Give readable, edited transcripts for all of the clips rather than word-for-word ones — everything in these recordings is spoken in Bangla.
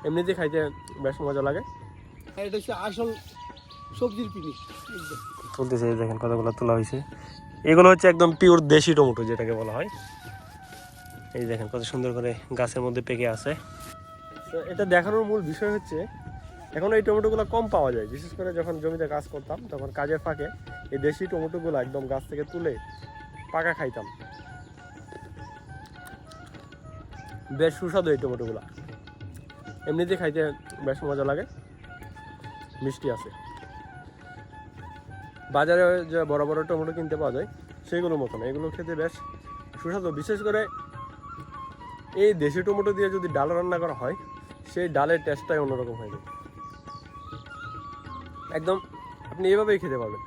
এমনিতে খাইতে বেশ মজা লাগে। এটা হচ্ছে আসল সবজির পিনি তুলতেছে, দেখেন কতগুলো তোলা হয়েছে। এগুলো হচ্ছে একদম পিওর দেশি টমেটো যেটাকে বলা হয়। এই দেখেন কত সুন্দর করে গাছের মধ্যে পেকে আছে। তো এটা দেখানোর মূল বিষয় হচ্ছে এখন এই টমেটোগুলো কম পাওয়া যায়, বিশেষ করে যখন জমিতে কাজ করতাম তখন কাজের ফাঁকে এই দেশি টমেটোগুলো একদম গাছ থেকে তুলে পাকা খাইতাম। বেশ সুস্বাদু এই টমেটোগুলো, এমনিতে খাইতে বেশ মজা লাগে, মিষ্টি আছে। বাজারে যে বড় বড় টমেটো কিনতে পাওয়া যায় সেইগুলোর মতন এগুলো খেতে বেশ সুস্বাদু। বিশেষ করে এই দেশি টমেটো দিয়ে যদি ডাল রান্না করা হয় সেই ডালের টেস্টটাই অন্যরকম হয়ে যায়। একদম আপনি এভাবেই খেতে পারবেন।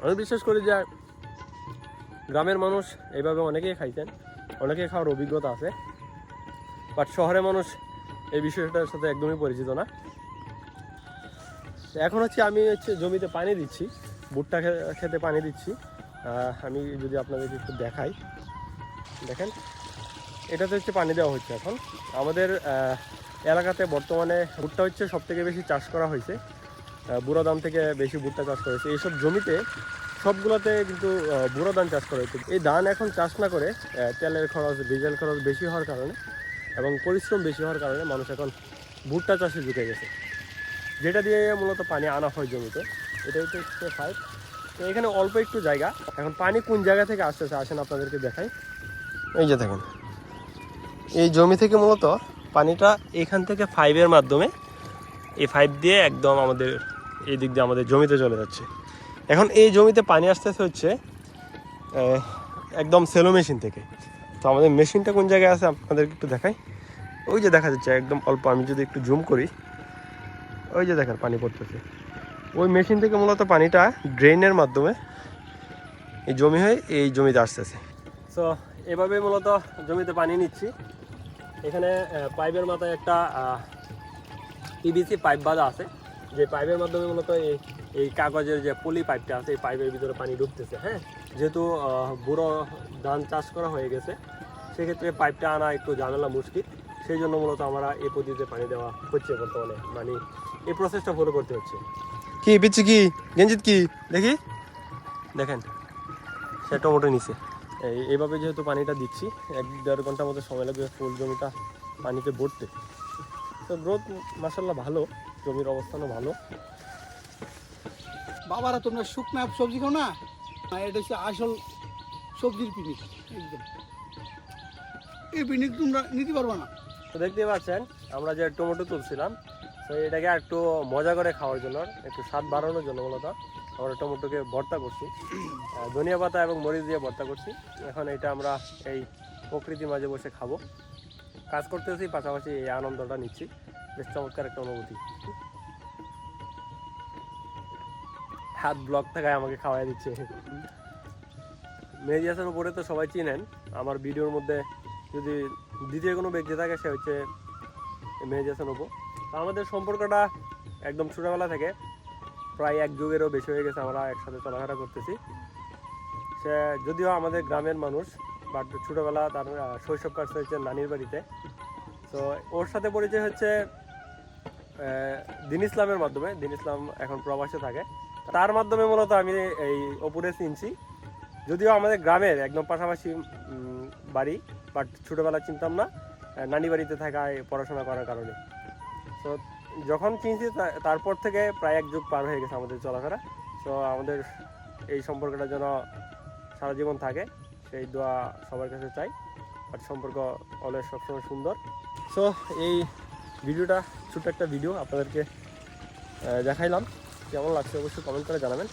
আমি বিশ্বাস করি যে গ্রামের মানুষ এইভাবে অনেকেই খাইতেন, অনেকেই খাওয়ার অভিজ্ঞতা আছে, বাট শহরের মানুষ এই বিষয়টার সাথে একদমই পরিচিত না। এখন হচ্ছে আমি জমিতে পানি দিচ্ছি, ভুট্টা খেতে পানি দিচ্ছি। আমি যদি আপনাদেরকে একটু দেখাই, দেখেন এটাতে হচ্ছে পানি দেওয়া হচ্ছে। এখন আমাদের এলাকাতে বর্তমানে ভুট্টা হচ্ছে সব থেকে বেশি চাষ করা হয়েছে, বুড়ো ধান থেকে বেশি ভুট্টা চাষ করা হয়েছে। এইসব জমিতে সবগুলোতে কিন্তু বুড়ো ধান চাষ করা হয়েছে। এই ধান এখন চাষ না করে তেলের খরচ, ডিজেল খরচ বেশি হওয়ার কারণে এবং পরিশ্রম বেশি হওয়ার কারণে মানুষ এখন ভুট্টা চাষে ঝুঁকে গেছে, যেটা দিয়ে মূলত পানি আনা হয় জমিতে। এটা হচ্ছে পাইপ। তো এখানে অল্প একটু জায়গা, এখন পানি কোন জায়গা থেকে আসতেছে আসেন আপনাদেরকে দেখাই। এই যে দেখেন এই জমি থেকে মূলত পানিটা এখান থেকে পাইপের মাধ্যমে, এই পাইপ দিয়ে একদম আমাদের এই দিক দিয়ে আমাদের জমিতে চলে যাচ্ছে। এখন এই জমিতে পানি আসতেছে হচ্ছে একদম সেলো মেশিন থেকে। তো আমাদের মেশিনটা কোন জায়গায় আছে আপনাদেরকে একটু দেখাই। ওই যে দেখা যাচ্ছে একদম অল্প, আমি যদি একটু জুম করি, ওই যে দেখেন পানি পড়তেছে। ওই মেশিন থেকে মূলত পানিটা ড্রেনের মাধ্যমে এই জমি হয়ে এই জমিতে আসতেছে। সো এভাবে মূলত জমিতে পানি নিচ্ছি। এখানে পাইপের মাথায় একটা পিভিসি পাইপ বাঁধা আছে, যে পাইপের মাধ্যমে মূলত এই কাগজের যে পলি পাইপটা আছে এই পাইপের ভিতরে পানি ঢুকতেছে। হ্যাঁ, যেহেতু বুড়ো ধান চাষ করা হয়ে গেছে সেক্ষেত্রে পাইপটা আনা একটু ঝামেলা মুশকিল, সেই জন্য মূলত আমরা এই পদ্ধতিতে পানি দেওয়া হচ্ছে বর্তমানে, মানে এই প্রসেসটা ফলো করতে হচ্ছে। কি পিচ্ছি কি গেঞ্জিত কি দেখি, দেখেন সে টমেটো নিচে। এইভাবে যেহেতু পানিটা দিচ্ছি 1-1.5 ঘন্টার মতো সময় লাগবে ফুল জমিটা পানিতে ভরতে। তো গ্রোথ মাশাআল্লাহ ভালো, জমির অবস্থানও ভালো। বাবারা তোমরা শুকনা সবজি খাও না, এটা হচ্ছে আসল সবজির পিনিক একদম। এই পিনিক তোমরা নিতে পারবে না। তো দেখতে পাচ্ছেন আমরা যে টমেটো তুলছিলাম, তো এটাকে একটু মজা করে খাওয়ার জন্য, একটু স্বাদ বাড়ানোর জন্য মূলত আমরা টমেটোকে ভর্তা করছি, ধনিয়া পাতা এবং মরিচ দিয়ে ভর্তা করছি। এখন এটা আমরা এই প্রকৃতির মাঝে বসে খাবো, কাজ করতেছি পাশাপাশি এই আনন্দটা নিচ্ছি। বেশ চমৎকার একটা অনুভূতি। হাত ব্লক থাকায় আমাকে খাওয়াই দিচ্ছে। মেহেদী হাসান উপরে তো সবাই চিনেন, আমার ভিডিওর মধ্যে যদি দ্বিতীয় কোনো ব্যক্তি থাকে সে হচ্ছে মেহেদী হাসান উপর। আমাদের সম্পর্কটা একদম ছোটোবেলা থেকে প্রায় 1 যুগেরও বেশি হয়ে গেছে, আমরা একসাথে চলাফেরা করতেছি। সে যদিও আমাদের গ্রামের মানুষ, বাট ছোটোবেলা তার শৈশব কাটছে হচ্ছে নানির বাড়িতে। তো ওর সাথে পরিচয় হচ্ছে দিন ইসলামের মাধ্যমে। দিন ইসলাম এখন প্রবাসে থাকে, তার মাধ্যমে মূলত আমি এই অপুরে চিনছি। যদিও আমাদের গ্রামের একদম পাশাপাশি বাড়ি, বাট ছোটোবেলা চিনতাম না, নানি বাড়িতে থাকায় পড়াশোনা করার কারণে। তো যখন চিনছি তারপর থেকে প্রায় 1 যুগ পার হয়ে গেছে আমাদের চলাফেরা। তো আমাদের এই সম্পর্কটা যেন সারা জীবন থাকে সেই দোয়া সবার কাছে চাই। আর সম্পর্ক অলওয়েজ সবসময় সুন্দর। সো এই ভিডিওটা ছোট্ট একটা ভিডিও আপনাদেরকে দেখাইলাম, কেমন লাগছে অবশ্যই কমেন্ট করে জানাবেন।